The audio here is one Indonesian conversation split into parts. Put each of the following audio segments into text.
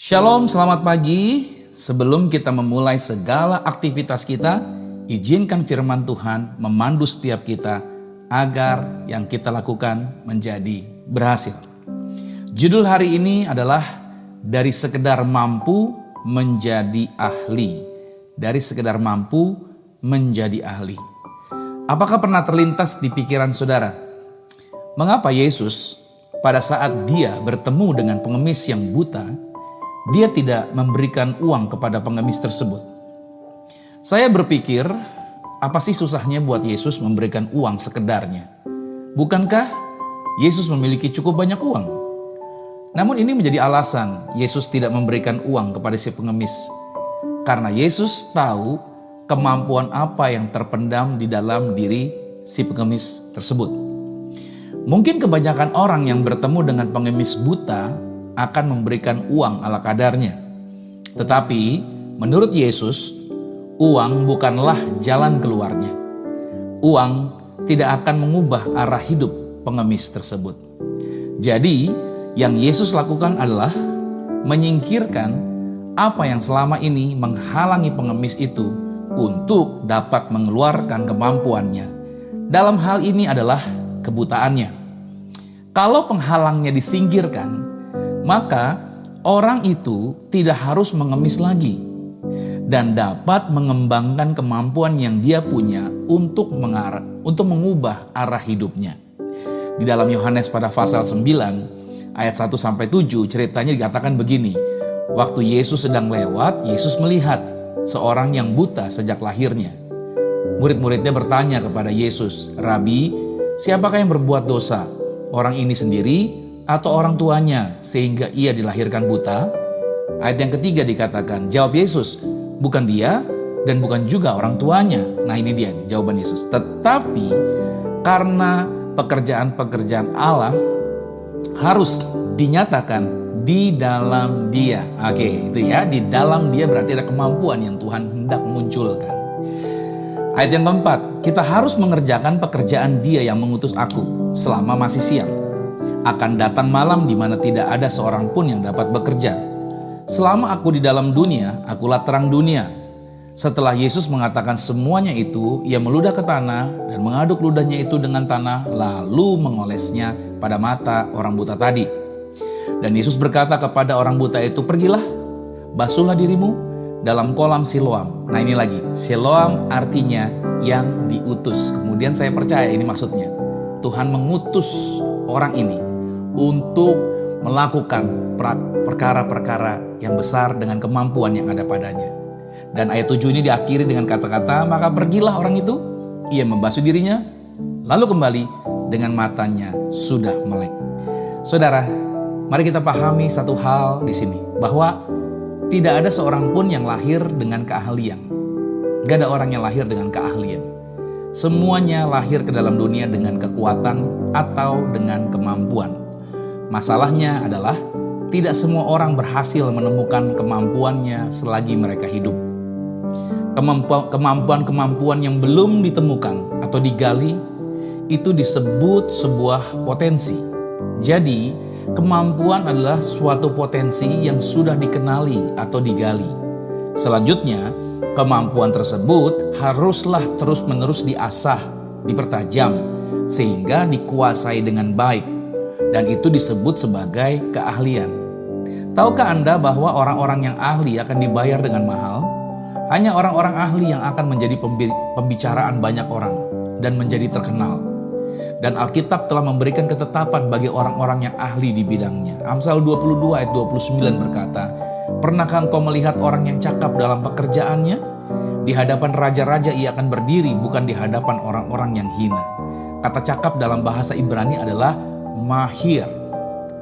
Shalom, selamat pagi. Sebelum kita memulai segala aktivitas kita, izinkan firman Tuhan memandu setiap kita agar yang kita lakukan menjadi berhasil. Judul hari ini adalah dari sekedar mampu menjadi ahli. Dari sekedar mampu menjadi ahli. Apakah pernah terlintas di pikiran saudara? Mengapa Yesus pada saat dia bertemu dengan pengemis yang buta, dia tidak memberikan uang kepada pengemis tersebut? Saya berpikir, apa sih susahnya buat Yesus memberikan uang sekedarnya? Bukankah Yesus memiliki cukup banyak uang? Namun ini menjadi alasan Yesus tidak memberikan uang kepada si pengemis. Karena Yesus tahu kemampuan apa yang terpendam di dalam diri si pengemis tersebut. Mungkin kebanyakan orang yang bertemu dengan pengemis buta akan memberikan uang ala kadarnya. Tetapi menurut Yesus, uang bukanlah jalan keluarnya. Uang tidak akan mengubah arah hidup pengemis tersebut. Jadi yang Yesus lakukan adalah menyingkirkan apa yang selama ini menghalangi pengemis itu untuk dapat mengeluarkan kemampuannya. Dalam hal ini adalah kebutaannya. Kalau penghalangnya disingkirkan, maka orang itu tidak harus mengemis lagi dan dapat mengembangkan kemampuan yang dia punya untuk mengubah arah hidupnya. Di dalam Yohanes pada pasal 9 ayat 1-7 ceritanya dikatakan begini. Waktu Yesus sedang lewat, Yesus melihat seorang yang buta sejak lahirnya. Murid-muridnya bertanya kepada Yesus, "Rabi, siapakah yang berbuat dosa? Orang ini sendiri atau orang tuanya sehingga ia dilahirkan buta?" Ayat yang ketiga dikatakan, jawab Yesus, "Bukan dia dan bukan juga orang tuanya." Nah, ini dia nih, jawaban Yesus. Tetapi karena pekerjaan-pekerjaan Allah harus dinyatakan di dalam dia. Oke, itu ya, di dalam dia berarti ada kemampuan yang Tuhan hendak munculkan. Ayat yang keempat, kita harus mengerjakan pekerjaan dia yang mengutus aku selama masih siang. Akan datang malam di mana tidak ada seorang pun yang dapat bekerja. Selama aku di dalam dunia, akulah terang dunia. Setelah Yesus mengatakan semuanya itu, ia meludah ke tanah dan mengaduk ludahnya itu dengan tanah, lalu mengolesnya pada mata orang buta tadi. Dan Yesus berkata kepada orang buta itu, "Pergilah, basuhlah dirimu dalam kolam Siloam." Nah, ini lagi, Siloam artinya yang diutus. Kemudian saya percaya ini maksudnya, Tuhan mengutus orang ini untuk melakukan perkara-perkara yang besar dengan kemampuan yang ada padanya. Dan ayat 7 ini diakhiri dengan kata-kata, "Maka pergilah orang itu, ia membasuh dirinya, lalu kembali dengan matanya sudah melek." Saudara, mari kita pahami satu hal di sini, bahwa tidak ada seorang pun yang lahir dengan keahlian. Gak ada orang yang lahir dengan keahlian. Semuanya lahir ke dalam dunia dengan kekuatan atau dengan kemampuan. Masalahnya adalah tidak semua orang berhasil menemukan kemampuannya selagi mereka hidup. Kemampuan-kemampuan yang belum ditemukan atau digali itu disebut sebuah potensi. Jadi, kemampuan adalah suatu potensi yang sudah dikenali atau digali. Selanjutnya, kemampuan tersebut haruslah terus-menerus diasah, dipertajam, sehingga dikuasai dengan baik. Dan itu disebut sebagai keahlian. Tahukah Anda bahwa orang-orang yang ahli akan dibayar dengan mahal? Hanya orang-orang ahli yang akan menjadi pembicaraan banyak orang dan menjadi terkenal. Dan Alkitab telah memberikan ketetapan bagi orang-orang yang ahli di bidangnya. Amsal 22 ayat 29 berkata, "Pernahkah engkau melihat orang yang cakap dalam pekerjaannya? Di hadapan raja-raja ia akan berdiri, bukan di hadapan orang-orang yang hina." Kata cakap dalam bahasa Ibrani adalah mahir,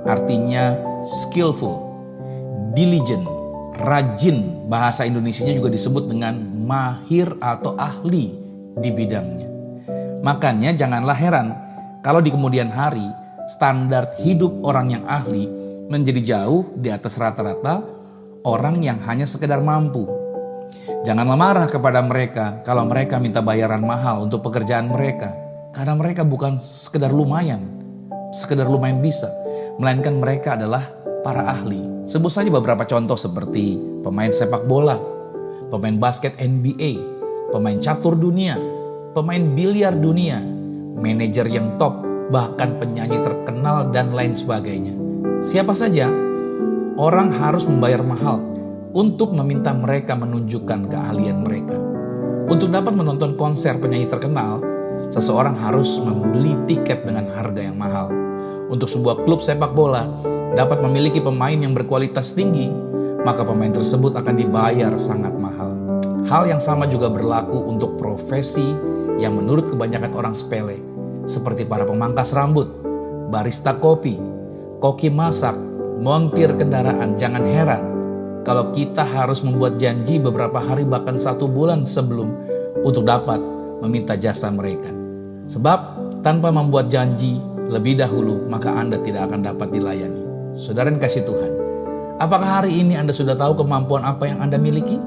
artinya skillful, diligent, rajin. Bahasa Indonesianya juga disebut dengan mahir atau ahli di bidangnya. Makanya janganlah heran kalau di kemudian hari standar hidup orang yang ahli menjadi jauh di atas rata-rata orang yang hanya sekedar mampu. Janganlah marah kepada mereka kalau mereka minta bayaran mahal untuk pekerjaan mereka. Karena mereka bukan sekedar lumayan bisa. Melainkan mereka adalah para ahli. Sebut saja beberapa contoh seperti pemain sepak bola, pemain basket NBA, pemain catur dunia, pemain biliar dunia, manajer yang top, bahkan penyanyi terkenal dan lain sebagainya. Siapa saja, orang harus membayar mahal untuk meminta mereka menunjukkan keahlian mereka. Untuk dapat menonton konser penyanyi terkenal, seseorang harus membeli tiket dengan harga yang mahal. Untuk sebuah klub sepak bola dapat memiliki pemain yang berkualitas tinggi, maka pemain tersebut akan dibayar sangat mahal. Hal yang sama juga berlaku untuk profesi yang menurut kebanyakan orang sepele, seperti para pemangkas rambut, barista kopi, koki masak, montir kendaraan. Jangan heran kalau kita harus membuat janji beberapa hari bahkan 1 bulan sebelum untuk dapat meminta jasa mereka. Sebab tanpa membuat janji lebih dahulu, maka Anda tidak akan dapat dilayani. Saudara yang kasih Tuhan, apakah hari ini Anda sudah tahu kemampuan apa yang Anda miliki?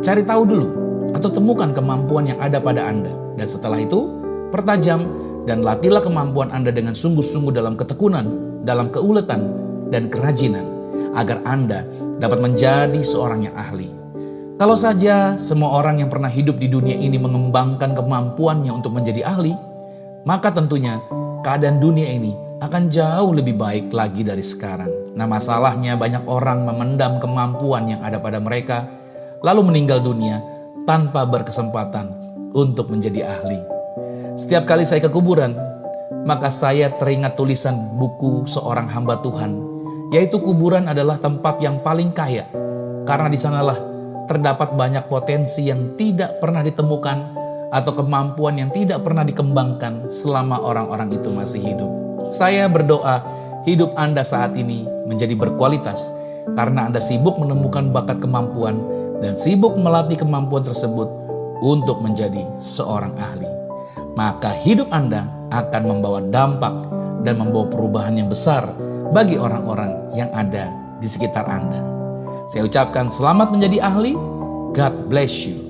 Cari tahu dulu atau temukan kemampuan yang ada pada Anda. Dan setelah itu, pertajam dan latihlah kemampuan Anda dengan sungguh-sungguh dalam ketekunan, dalam keuletan, dan kerajinan, agar Anda dapat menjadi seorang yang ahli. Kalau saja semua orang yang pernah hidup di dunia ini mengembangkan kemampuannya untuk menjadi ahli, maka tentunya keadaan dunia ini akan jauh lebih baik lagi dari sekarang. Nah, masalahnya banyak orang memendam kemampuan yang ada pada mereka, lalu meninggal dunia tanpa berkesempatan untuk menjadi ahli. Setiap kali saya ke kuburan, maka saya teringat tulisan buku seorang hamba Tuhan, yaitu kuburan adalah tempat yang paling kaya, karena di sanalah terdapat banyak potensi yang tidak pernah ditemukan atau kemampuan yang tidak pernah dikembangkan selama orang-orang itu masih hidup. Saya berdoa hidup Anda saat ini menjadi berkualitas karena Anda sibuk menemukan bakat kemampuan dan sibuk melatih kemampuan tersebut untuk menjadi seorang ahli. Maka hidup Anda akan membawa dampak dan membawa perubahan yang besar bagi orang-orang yang ada di sekitar Anda. Saya ucapkan selamat menjadi ahli. God bless you.